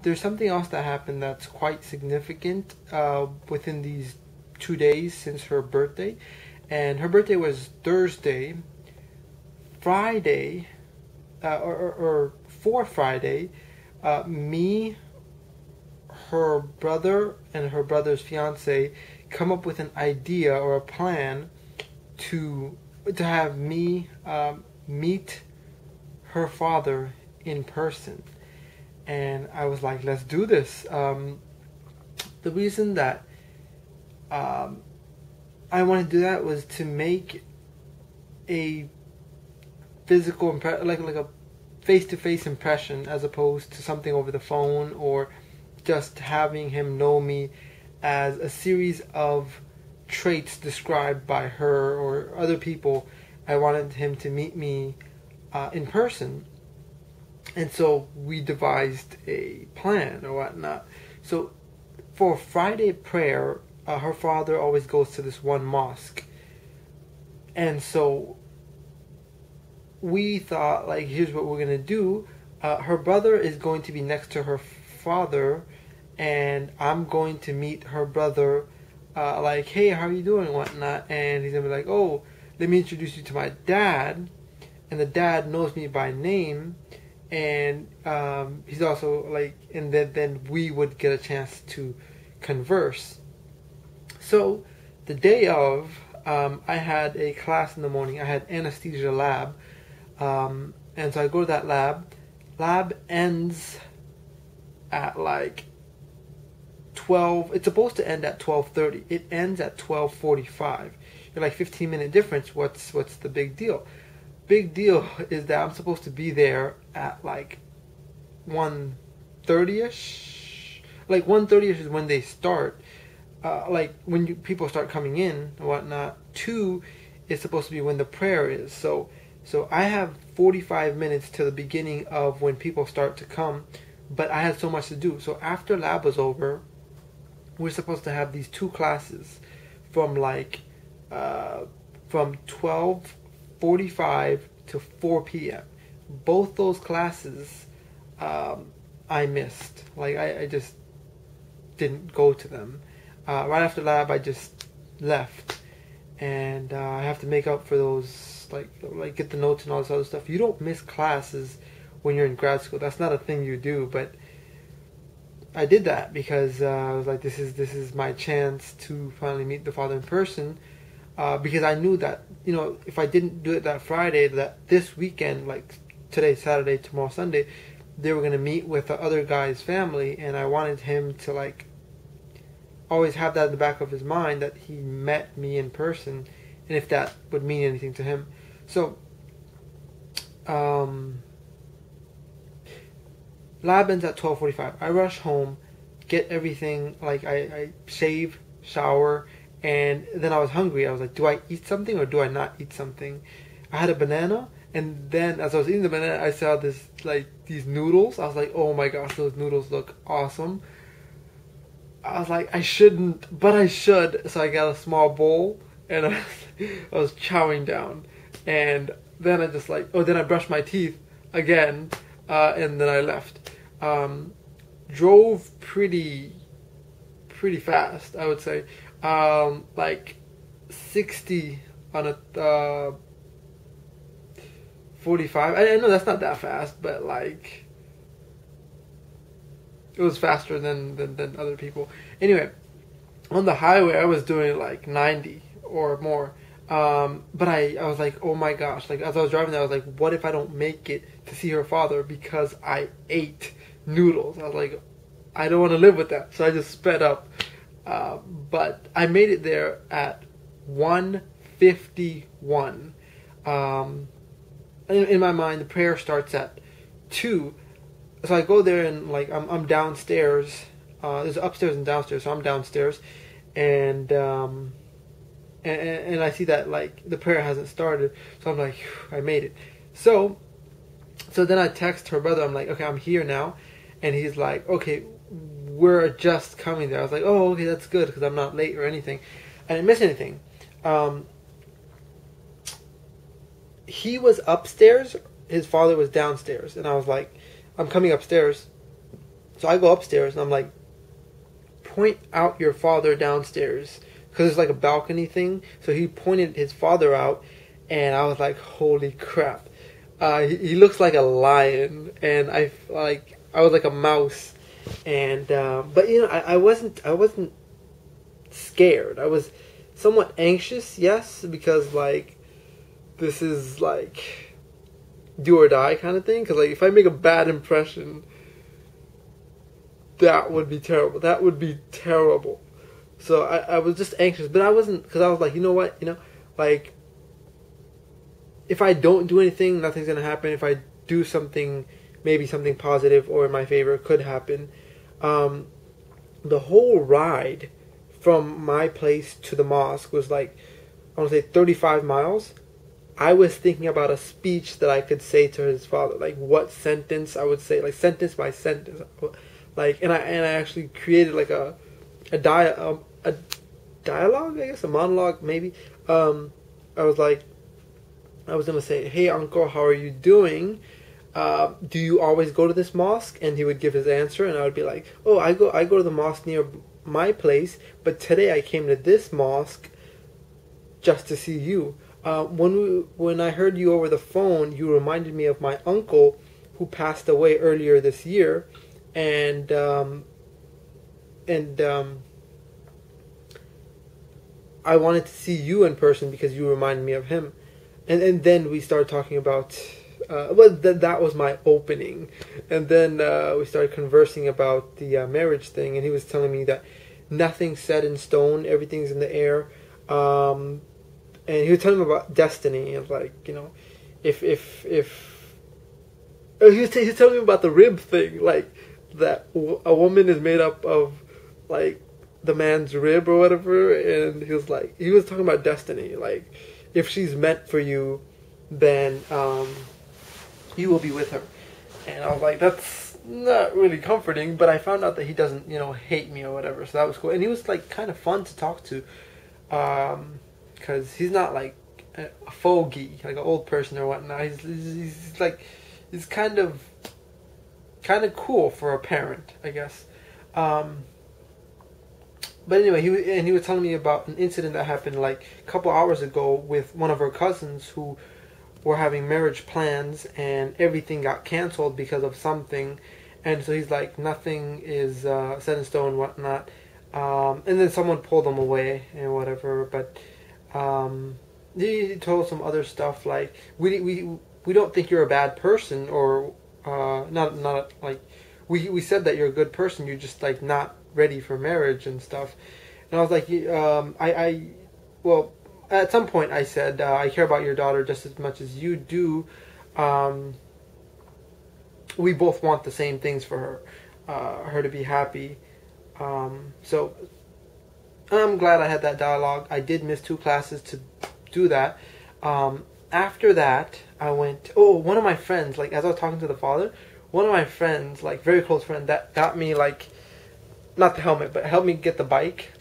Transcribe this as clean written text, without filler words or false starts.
there's something else that happened that's quite significant within these 2 days since her birthday. And her birthday was Thursday. Friday, or for Friday, me, her brother, and her brother's fiance come up with an idea or a plan to have me meet her father in person. And I was like, let's do this. The reason that I wanted to do that was to make a physical like a face-to-face impression, as opposed to something over the phone, or just having him know me as a series of traits described by her or other people. I wanted him to meet me in person. And so we devised a plan or whatnot. So for Friday prayer, her father always goes to this one mosque. And so we thought, like, here's what we're going to do. Her brother is going to be next to her father, and I'm going to meet her brother, like, hey, how are you doing, and whatnot. And he's going to be like, oh, let me introduce you to my dad. And the dad knows me by name. And he's also like, and then we would get a chance to converse. So the day of, I had a class in the morning. I had anesthesia lab. And so I go to that lab. Lab ends at like 12. It's supposed to end at 12:30. It ends at 12:45. You're like 15-minute difference. What's the big deal? Big deal is that I'm supposed to be there at like 1:30ish. Like 1:30ish is when they start. Like when people start coming in and whatnot. 2 is supposed to be when the prayer is. So I have 45 minutes to the beginning of when people start to come, but I had so much to do. So after lab was over, we're supposed to have these 2 classes from like from 12:45 to 4 p.m. Both those classes I missed. Like I just didn't go to them. Right after lab, I just left, and I have to make up for those, like get the notes and all this other stuff. You don't miss classes when you're in grad school. That's not a thing you do, but I did that because I was like, this is my chance to finally meet the father in person. Because I knew that, you know, if I didn't do it that Friday, that this weekend, like today, Saturday, tomorrow, Sunday, they were going to meet with the other guy's family, and I wanted him to, like, always have that in the back of his mind, that he met me in person, and if that would mean anything to him. So, lab ends at 12:45. I rush home, get everything, like, I shave, shower, and then I was hungry. I was like, do I eat something or do I not eat something? I had a banana, and then as I was eating the banana, I saw this, like, these noodles. I was like, oh my gosh, those noodles look awesome. I was like, I shouldn't, but I should. So I got a small bowl, and I was chowing down. And then I just then I brushed my teeth again, and then I left. Drove pretty fast, I would say. Like 60 on a 45. I know that's not that fast, but like it was faster than other people. Anyway, on the highway I was doing like 90 or more. But I was like, oh my gosh, like as I was driving there, I was like, what if I don't make it to see her father because I ate noodles? I was like, I don't want to live with that. So I just sped up. But I made it there at 1:51. In my mind, the prayer starts at 2. So I go there, and like I'm downstairs. There's upstairs and downstairs, so I'm downstairs, and I see that like the prayer hasn't started. So I'm like, I made it. So then I text her brother. I'm like, okay, I'm here now, and he's like, okay, we're just coming there. I was like, oh, okay, that's good because I'm not late or anything. I didn't miss anything. He was upstairs. His father was downstairs, and I was like, I'm coming upstairs. So I go upstairs and I'm like, point out your father downstairs, because it's like a balcony thing. So he pointed his father out, and I was like, holy crap. He looks like a lion, and I was like a mouse, and but you know, I wasn't scared. I was somewhat anxious, yes, because like this is like do or die kind of thing. Because like if I make a bad impression, that would be terrible. That would be terrible. So I was just anxious, but I wasn't, because I was like, you know what, like if I don't do anything, nothing's gonna happen. If I do something, maybe something positive or in my favor could happen. The whole ride from my place to the mosque was like, I want to say 35 miles. I was thinking about a speech that I could say to his father, like what sentence I would say, like sentence by sentence, like, and I actually created like a dialogue, I guess, a monologue maybe. I was gonna say, hey uncle, how are you doing? Do you always go to this mosque? And he would give his answer, and I would be like, oh, I go to the mosque near my place, but today I came to this mosque just to see you. When I heard you over the phone, you reminded me of my uncle who passed away earlier this year, and I wanted to see you in person because you reminded me of him. And then we started talking about, that was my opening. And then we started conversing about the marriage thing, and he was telling me that nothing's set in stone, everything's in the air. And he was telling me about destiny, and like, if he was telling me about the rib thing, like that a woman is made up of like the man's rib or whatever, and he was talking about destiny, like if she's meant for you, then you will be with her. And I was like, that's not really comforting, but I found out that he doesn't, hate me or whatever, so that was cool. And he was like kind of fun to talk to, because he's not like a fogey, like an old person or whatnot. He's like, he's kind of cool for a parent, I guess. But anyway, he was telling me about an incident that happened like a couple hours ago with one of her cousins who were having marriage plans, and everything got canceled because of something. And so he's like, nothing is set in stone, whatnot. And then someone pulled them away and whatever. But he told some other stuff like, we don't think you're a bad person, or not like we said that you're a good person. You're just like not ready for marriage and stuff. And I was like, well, at some point I said, I care about your daughter just as much as you do. We both want the same things for her to be happy. So I'm glad I had that dialogue. I did miss 2 classes to do that. After that, I went, one of my friends, like as I was talking to the father, one of my friends, like very close friend, that got me like, not the helmet, but helped me get the bike.